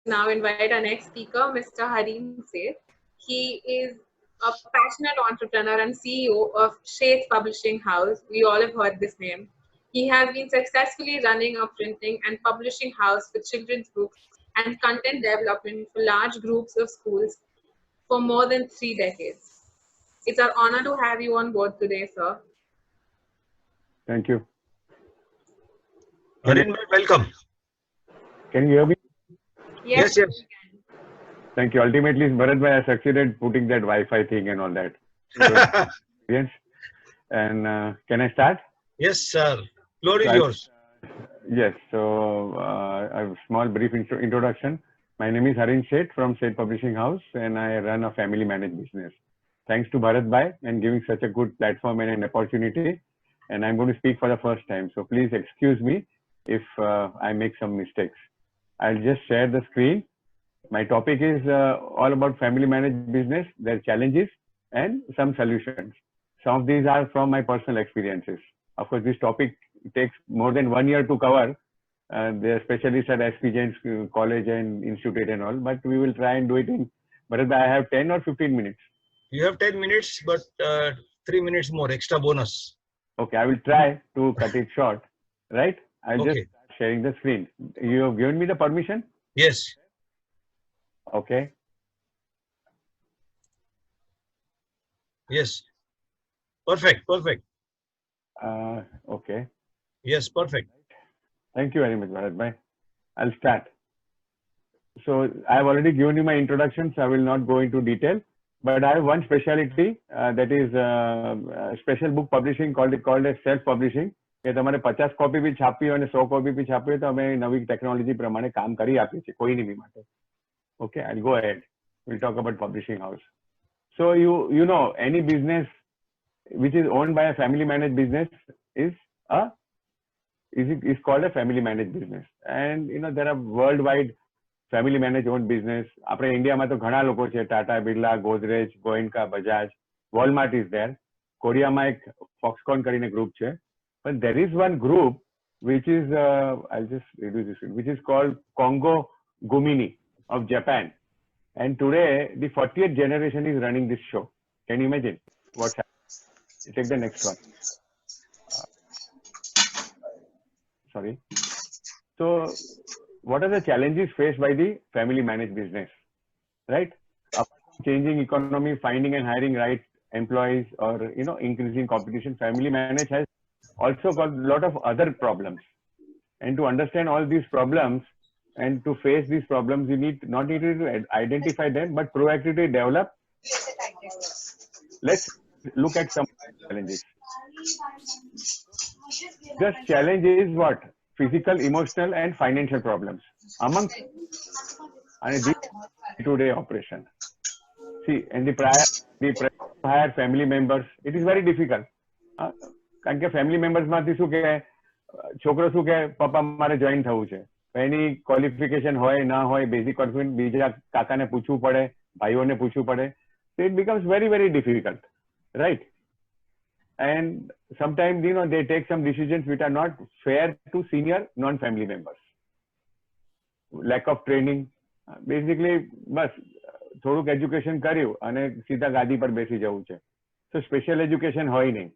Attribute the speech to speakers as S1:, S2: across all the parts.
S1: now invite our next speaker, Mr. Harim Seth. He is a passionate entrepreneur and CEO of Shades Publishing House. We all have heard this name. He has been successfully running a printing and publishing house for children's books and content development for large groups of schools for more than 3 decades. It's our honor to have you on board today, sir.
S2: Thank you.
S3: Harin, welcome.
S2: Can you hear me?
S3: Yes.
S2: Thank you. Ultimately, Bharat bhai has succeeded putting that Wi-Fi thing and all that. Yes. And can I start?
S3: Yes, sir. Floor is yours.
S2: Yes. So a small brief introduction. My name is Harin Seth from Shades Publishing House, and I run a family managed business. Thanks to Bharat bhai and giving such a good platform and an opportunity. And I'm going to speak for the first time. So please excuse me if I make some mistakes. I'll just share the screen. My topic is all about family managed business, their challenges and some solutions. Some of these are from my personal experiences. Of course, this topic takes more than 1 year to cover. They're specialists at SP Jain's College and Institute and all, but we will try and do it in, but I have 10 or 15 minutes.
S3: You have 10 minutes, but 3 minutes more, extra bonus.
S2: Okay, I will try to cut it short, right? I'll just start sharing the screen. You have given me the permission?
S3: Yes.
S2: Okay.
S3: Yes. Perfect.
S2: Okay.
S3: Yes, perfect.
S2: Thank you very much, Bharat bhai. I'll start. So I've already given you my introduction, so I will not go into detail. But I have one specialty that is special book publishing called as self-publishing. કે તમારે 50 copy બી છાપવી હોય અને 100 copy બી છાપવી હોય તો અમે નવી technology પ્રમાણે કામ કરી આપીએ છીએ કોઈની બી માટે. Okay, I'll go ahead. We'll talk about publishing house. So you know any business which is owned by a family managed business is called a family managed business. And you know there are worldwide family managed owned business. આપણે ઇન્ડિયામાં તો ઘણા લોકો છે, Tata, Birla, Godrej, Goenka, Bajaj, Walmart is there. કોરિયામાં એક Foxconn કરીને group છે. But there is one group which is I'll just reduce this, which is called Kongo Gumini of Japan. And today the 40th generation is running this show. Can you imagine what's happening? Take the next one. Sorry. So what are the challenges faced by the family managed business, right? Changing economy, finding and hiring right employees, or increasing competition, family managed has also got a lot of other problems. And to understand all these problems and to face these problems, you need not need to identify them, but proactively develop. Let's look at some challenges. This challenge is what? Physical, emotional, and financial problems among the day-to-day operation. See, and the prior hire family members, it is very difficult. કારણ કે family મેમ્બર્સમાંથી શું કે છોકરો શું કે પપ્પા મારે join થવું છે, એની ક્વોલિફિકેશન હોય ના હોય, બેઝિક ક્વોલિફિકેશન બીજા કાકાને પૂછવું પડે, ભાઈઓને પૂછવું પડે. So it becomes very, very difficult, right? And sometimes they take some decisions which are not fair to senior non-family members. Lack of training, basically બસ થોડુંક એજ્યુકેશન કર્યું અને સીધા ગાદી પર બેસી જવું છે. So special education હોય નહીં.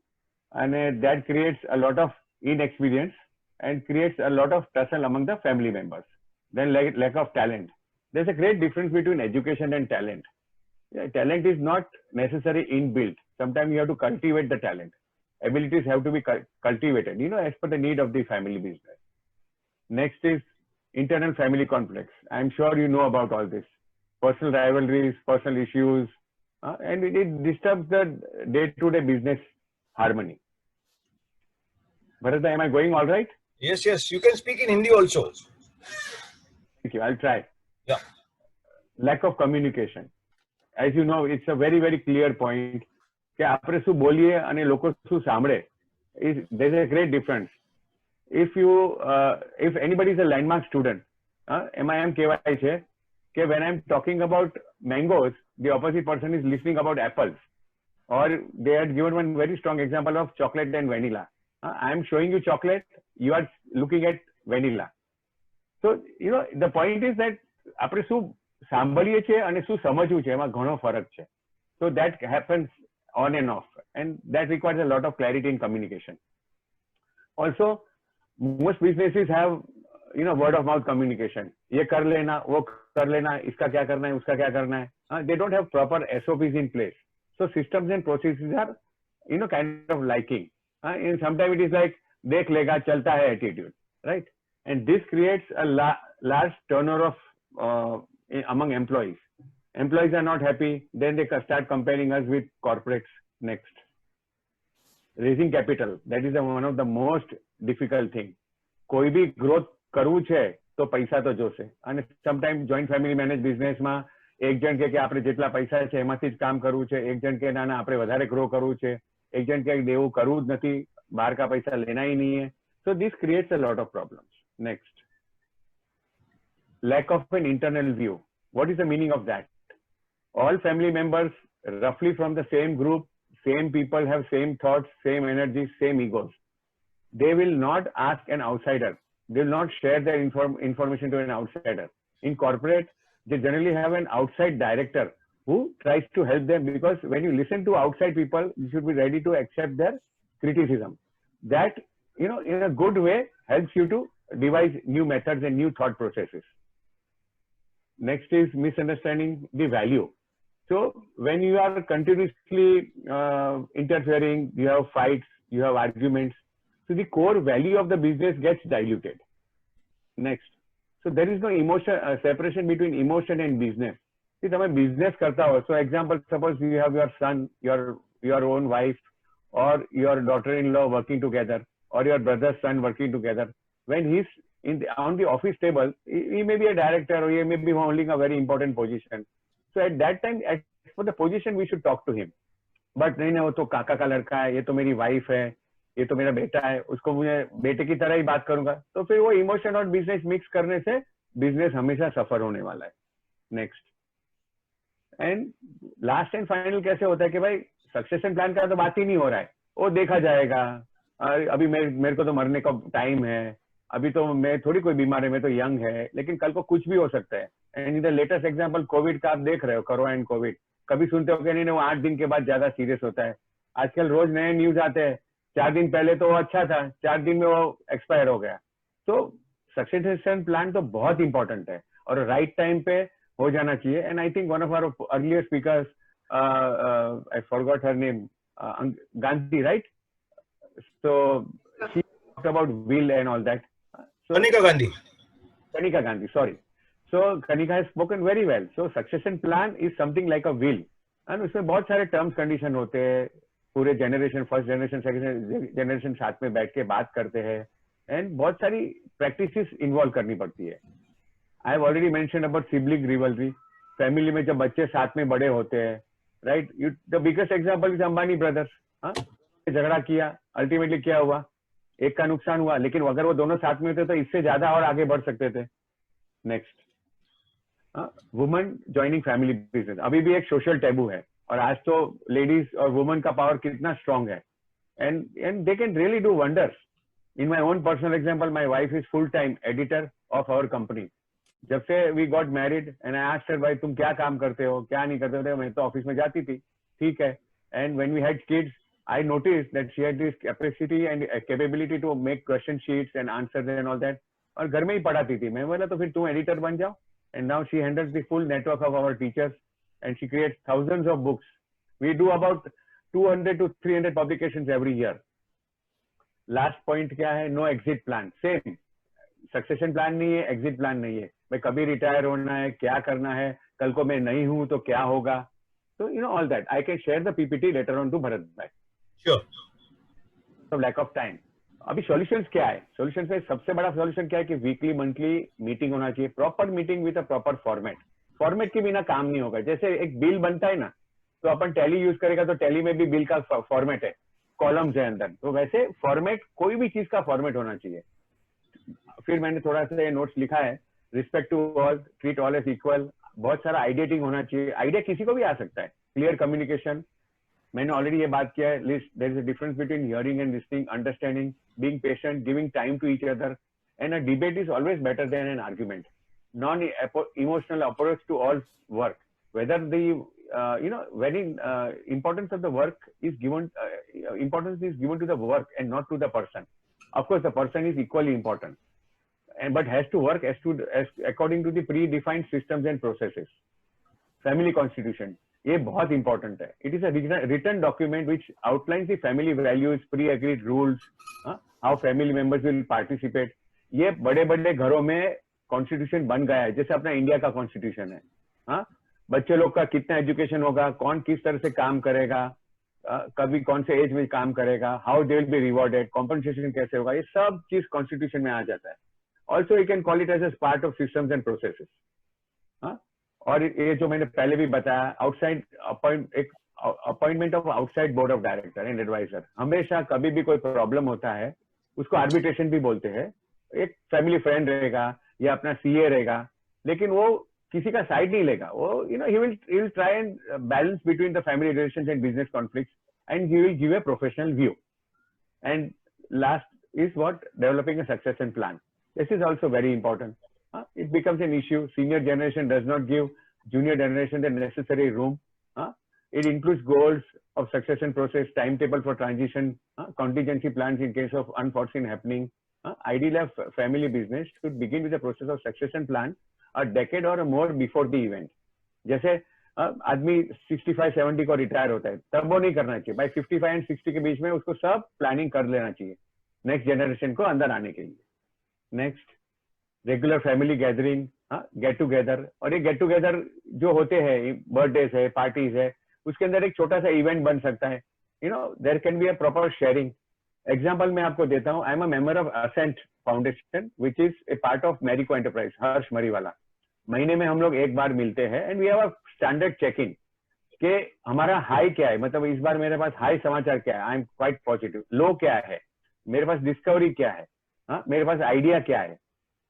S2: And that creates a lot of inexperience and creates a lot of tussle among the family members. Then lack of talent. There's a great difference between education and talent. Talent is not necessarily inbuilt. Sometimes you have to cultivate the talent. Abilities have to be cultivated, as per the need of the family business. Next is internal family conflicts. I'm sure you know about all this. Personal rivalries, personal issues, and it disturbs the day-to-day business harmony. Bharat, am I going all right?
S3: Yes. You can speak in Hindi also.
S2: Thank you. I'll try.
S3: Yeah.
S2: Lack of communication. As you know, it's a very, very clear point. કે આપણે શું બોલીએ અને લોકો શું સાંભળે. There's a great difference. If anybody is a landmark student, એમાં એમ કહેવાય છે કે when I'm talking about mangoes, the opposite person is listening about apples. Or they had given one very strong example of chocolate and vanilla. I am showing you chocolate, you are looking at vanilla. So, the point is that આપણે શું સાંભળીએ છીએ અને શું સમજવું છે એમાં ઘણો ફરક છે. So that happens on and off, and that requires a lot of clarity in communication. Also, most businesses have, you know, word of mouth communication. ये कर लेना, वो कर लेना, इसका क्या करना है, उसका क्या करना है. They don't have proper SOPs in place. So systems and processes are, you know, kind of lacking. And sometimes it is like देख लेगा चलता है attitude, right? And this creates a large turnover of among employees. Employees are not happy. Then they start comparing us with corporates. Next, raising capital. That is one of the most difficult thing. કોઈ બી growth કરવું છે તો પૈસા તો જોશે. અને sometime joint family manage બિઝનેસમાં એક જણ કે આપણે જેટલા પૈસા છે એમાંથી જ કામ કરવું છે, એક જણ કે ના ના આપણે વધારે ગ્રો કરવું છે, એક જણ કે દેવું કરવું જ નથી, બહાર કા પૈસા લેના ही नहीं है. So this creates a lot of problems. Next, lack of an internal view. What is the meaning of that? All family members roughly from the same group, same people have same thoughts, same energies, same egos. They will not ask an outsider. They will not share their information to an outsider. In corporate, they generally have an outside director who tries to help them, because when you listen to outside people, you should be ready to accept their criticism. That, you know, in a good way helps you to devise new methods and new thought processes. Next is misunderstanding the value. So when you are continuously interfering, you have fights, you have arguments, so the core value of the business gets diluted. Next, so there is no emotion separation between emotion and business. See, તમે business કરતા હો, so example, suppose you have your son, your own wife, or your daughter-in-law working together, or your brother's son working together. When he's on the office table, he may be a director, or he may be holding a very important position. So at that time, for the position, we should talk to him. But नहीं, वो तो काका का लड़का है, ये तो मेरी वाइफ है, ये तो मेरा बेटा है, उसको मुझे बेटे की तरह ही बात करूंगा. तो फिर वो इमोशन और बिजनेस मिक्स करने से बिजनेस हमेशा सफर होने वाला है. Next and last and final कैसे होता है कि भाई सक्सेशन प्लान का तो बात ही नहीं हो रहा है, वो देखा जाएगा, अभी मेरे को तो मरने का टाइम है, अभी तो मैं थोड़ी कोई बीमार है, मैं तो यंग है, लेकिन कल को कुछ भी हो सकता है. And in the latest example Covid का आप देख रहे हो, कोरोना एंड कोविड, कभी सुनते हो कि नहीं वो 8 दिन के बाद ज्यादा सीरियस होता है. आजकल रोज नए न्यूज आते हैं, 4 दिन पहले तो वो अच्छा था, 4 दिन में वो एक्सपायर हो गया. तो सक्सेशन प्लान तो बहुत इंपॉर्टेंट है और राइट टाइम पे हो जाना चाहिए. And I think one of our earlier speakers, I forgot her name, Gandhi, right? So she talked about will and all that. So,
S3: Kanika Gandhi, sorry. So Kanika has spoken very well. So succession plan is something like a will. And उसमें बहुत सारे terms condition होते हैं, पूरे generation, first generation, second generation साथ में बैठ के बात करते हैं, एंड बहुत सारी प्रैक्टिसेस इन्वॉल्व करनी पड़ती है. I have already mention about sibling rivalry. Family में जब बच्चे साथ में बड़े होते हैं, right? The biggest example is Ambani brothers. झगड़ा किया, अल्टीमेटली क्या हुआ? एक का नुकसान हुआ, लेकिन अगर वो दोनों साथ में होते तो इससे ज्यादा और आगे बढ़ सकते थे. Next, woman joining family business अभी भी एक सोशल टैबू है, और आज तो लेडीज और वुमन का पावर कितना स्ट्रांग है, and they can really do wonders. In my own personal example, my wife is full time editor of our company. जब से we got married and I asked her, भाई तुम क्या काम करते हो, क्या नहीं करते हो? मैं तो ऑफिस में जाती थी, ठीक है. And when we had kids, I noticed that she had this capacity and capability to make question sheets and answers and all that. और घर में ही पढ़ाती थी. मैं बोला तो फिर तुम एडिटर बन जाओ. And now she handles the full network of our teachers and she creates thousands of books. We do about 200 to 300 publications every year. Last point क्या है? No exit plan. Same. Succession plan नहीं है, exit plan नहीं है. मैं कभी retire होना है, क्या करना है, कल को मैं नहीं हूँ तो क्या होगा? So you know all that. I can share the PPT later on to Bharat bhai. Sure.
S2: So lack of time. अभी सॉल्यूशंस क्या है? सॉल्यूशन में सबसे बड़ा सॉल्यूशन क्या है कि वीकली मंथली मीटिंग होना चाहिए, proper meeting with a proper format. Format के बिना काम नहीं होगा. जैसे एक बिल बनता है ना, तो अपन टैली यूज करेगा तो टैली में भी बिल का फॉर्मेट है, कॉलम्स है अंदर, तो वैसे फॉर्मेट, कोई भी चीज का फॉर्मेट होना चाहिए. फिर मैंने थोड़ा सा ये नोट्स लिखा है, respect to all, treat all as equal. बहुत सारा आइडिएटिंग होना चाहिए. आइडिया किसी को भी आ सकता है. क्लियर कम्युनिकेशन, मैंने ऑलरेडी ये बात किया है. List, there is a difference between hearing and listening, understanding, being patient, giving time to each other, and a debate is always better than an argument.
S3: non-emotional approach to all work. Whether the very importance of the work is given, importance is given to the work and not to the person. Of course, the person is equally important, but has to work as according to the predefined systems and processes. Family constitution, ये बहुत important है. It is a written document which outlines the family values, pre-agreed rules, how family members will participate. ये बड़े-बड़े घरों में constitution बन गया है, जैसे अपना इंडिया का कॉन्स्टिट्यूशन है. हाँ, बच्चे लोग का कितना एजुकेशन होगा, कौन किस तरह से काम करेगा, कभी कौन से एज में काम करेगा, how they will be rewarded, compensation कैसे होगा, ये सब चीज कॉन्स्टिट्यूशन में आ जाता है. Also you can call it as part of systems and processes. और ये जो मैंने पहले भी बताया, outside appointment of outside board of director and advisor. हमेशा कभी भी कोई प्रॉब्लम होता है, उसको आर्बिट्रेशन भी बोलते हैं. एक फैमिली फ्रेंड रहेगा या अपना सीए रहेगा, लेकिन वो किसी का साइड नहीं लेगा. वो he will try and balance between the family relations and business conflicts, and he will give a professional view. And last is what? Developing a succession plan. This is also very important. It becomes an issue. Senior generation does not give junior generation the necessary room. It includes goals of succession process, timetable for transition, contingency plans in case of unforeseen happening. Ideally, a family business should begin with the process of succession plan a decade or more before the event. जैसे आदमी 65-70 को retire होता है, तब वो नहीं करना चाहिए. बाय 55 and 60 के बीच में उसको सब प्लानिंग कर लेना चाहिए नेक्स्ट जनरेशन को अंदर आने के लिए. Next, regular family gathering, get together. और ये गेट टुगेदर जो होते हैं, बर्थडेज है, पार्टीज है, उसके अंदर एक छोटा सा इवेंट बन सकता है. There can be a proper sharing. Example मैं आपको देता हूँ. I am a member of ascent foundation which is a part of Marico enterprise, Harsh Mariwala. महीने में हम लोग एक बार मिलते हैं and we have a standard check in कि हमारा हाई क्या है, मतलब इस बार मेरे पास हाई समाचार क्या है, आई एम क्वाइट पॉजिटिव. लो क्या है, मेरे पास डिस्कवरी क्या है, मेरे पास आइडिया क्या है.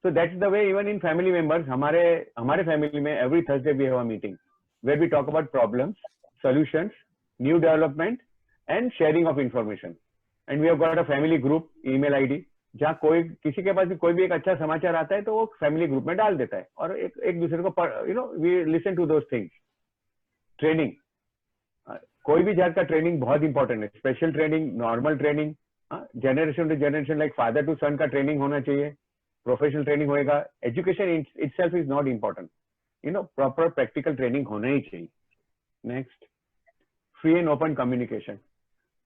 S3: So that's the way even in family members, हमारे family में every Thursday we have a meeting where we talk about problems, solutions, new development and sharing of information. And we have got a family group email ID जहाँ किसी के पास भी कोई भी एक अच्छा समाचार आता है तो वो फैमिली ग्रुप में डाल देता है और एक दूसरे को we listen to those things. Training, कोई भी जात का ट्रेनिंग बहुत इंपॉर्टेंट है. Special training, normal training, generation to generation like father to son का ट्रेनिंग होना चाहिए. प्रोफेशनल ट्रेनिंग होएगा. Education itself is not important, proper practical training होना ही चाहिए. Next, free and open communication.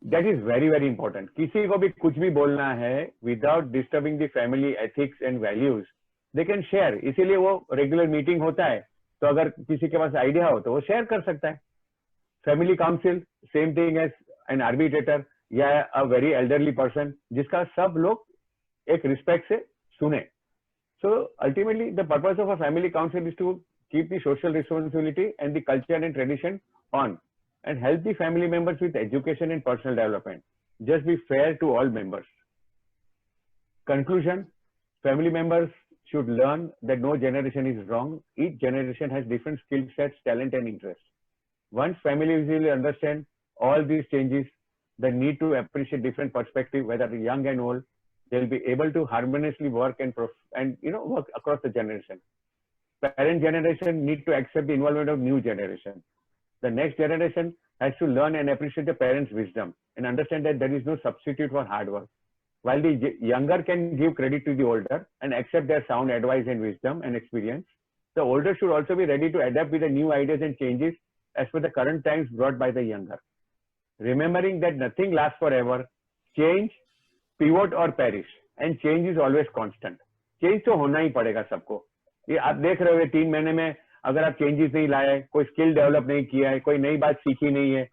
S3: That is very very important. किसी को भी कुछ भी बोलना है without disturbing the family ethics and values, they can share. इसीलिए वो रेगुलर मीटिंग होता है, तो अगर किसी के पास आइडिया हो तो वो शेयर कर सकता है. Family council, same thing as an arbitrator या अ वेरी एल्डरली पर्सन जिसका सब लोग एक रिस्पेक्ट से सुने. So ultimately, the purpose of a family council is to keep the social responsibility and the culture and tradition on, and help the family members with education and personal development. Just be fair to all members. Conclusion: family members should learn that no generation is wrong. Each generation has different skill sets, talent, and interests. Once families will understand all these changes, the need to appreciate different perspectives, whether young and old, they'll be able to harmoniously work and work across the generation. Parent generation need to accept the involvement of new generation. The next generation has to learn and appreciate the parents' wisdom and understand that there is no substitute for hard work. While the younger can give credit to the older and accept their sound advice and wisdom and experience, the older should also be ready to adapt with the new ideas and changes as per the current times brought by the younger. Remembering that nothing lasts forever, change, pivot or perish, and change is always constant. Change तो होना ही पड़ेगा सबको. ये आप देख रहे हो 3 महीने में अगर आप चेंजेस नहीं लाए, कोई स्किल डेवलप नहीं किया है, कोई नई बात सीखी नहीं है,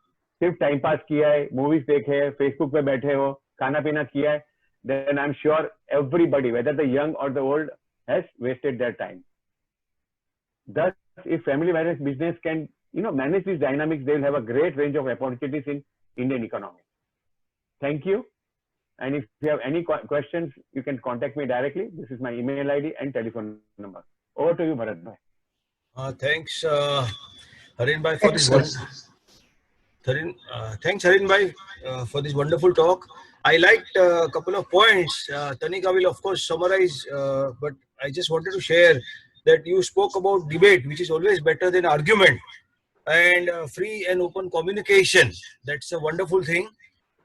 S3: सिर्फ टाइम पास किया है, मूवीज देखे है, फेसबुक पे बैठे हो, खाना पीना किया है, then I'm sure everybody, whether the young or the old, has wasted their time. Thus, if family business can manage these dynamics, they will have a great range of opportunities in Indian economy. Thank you. And if you have any questions, you can contact me directly. This is my email ID and telephone number. Over to you, Bharat bhai.
S4: Thanks, Harin bhai, for this one. Thanks, Harin bhai, for this wonderful talk. I liked a couple of points. Tanika will, of course, summarize, but I just wanted to share that you spoke about debate, which is always better than argument, and free and open communication. That's a wonderful thing.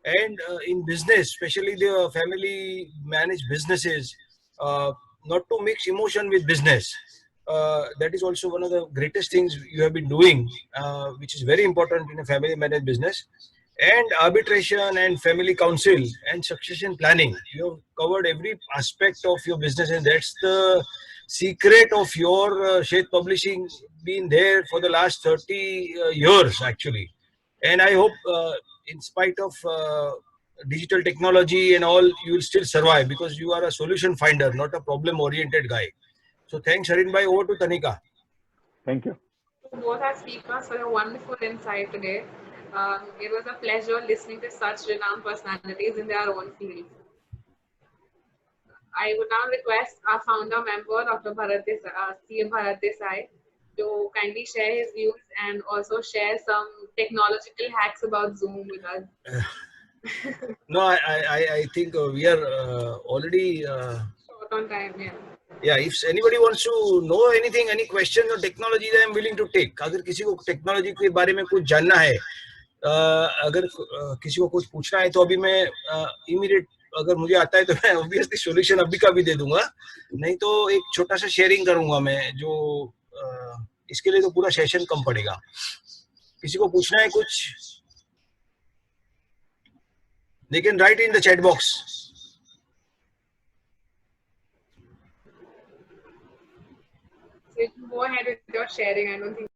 S4: And in business, especially the family managed businesses, uh, not to mix emotion with business. That is also one of the greatest things you have been doing, which is very important in a family managed business. And arbitration and family council and succession planning. You have covered every aspect of your business, and that's the secret of your Sheth Publishing, been there for the last 30 years actually. And I hope, in spite of digital technology and all, you will still survive because you are a solution finder, not a problem oriented guy. So thanks, Harin bhai. Over to Tanika.
S3: Thank you.
S1: Both our speakers for a wonderful insight today. It was a pleasure listening to such renowned personalities in their own fields. I would now request our founder member, Dr. C. Bharat Desai, to kindly share his views and also share some technological hacks about Zoom with us.
S4: No, I think we are already.
S1: Short on time, yeah.
S4: Yeah, if anybody wants to know anything, any question or technology, then I'm willing to take. अगर किसी को technology के बारे में कुछ जानना है, अगर किसी को कुछ पूछना है, तो अभी मैं इमीडिएट अगर मुझे आता है तो मैं ऑब्वियसली सॉल्यूशन अभी का भी दे दूंगा, नहीं तो एक छोटा सा शेयरिंग करूंगा मैं, जो इसके लिए तो पूरा सेशन कम पड़ेगा. किसी को पूछना है कुछ, they can write in the chat box.
S1: So you can go ahead with your sharing. I don't think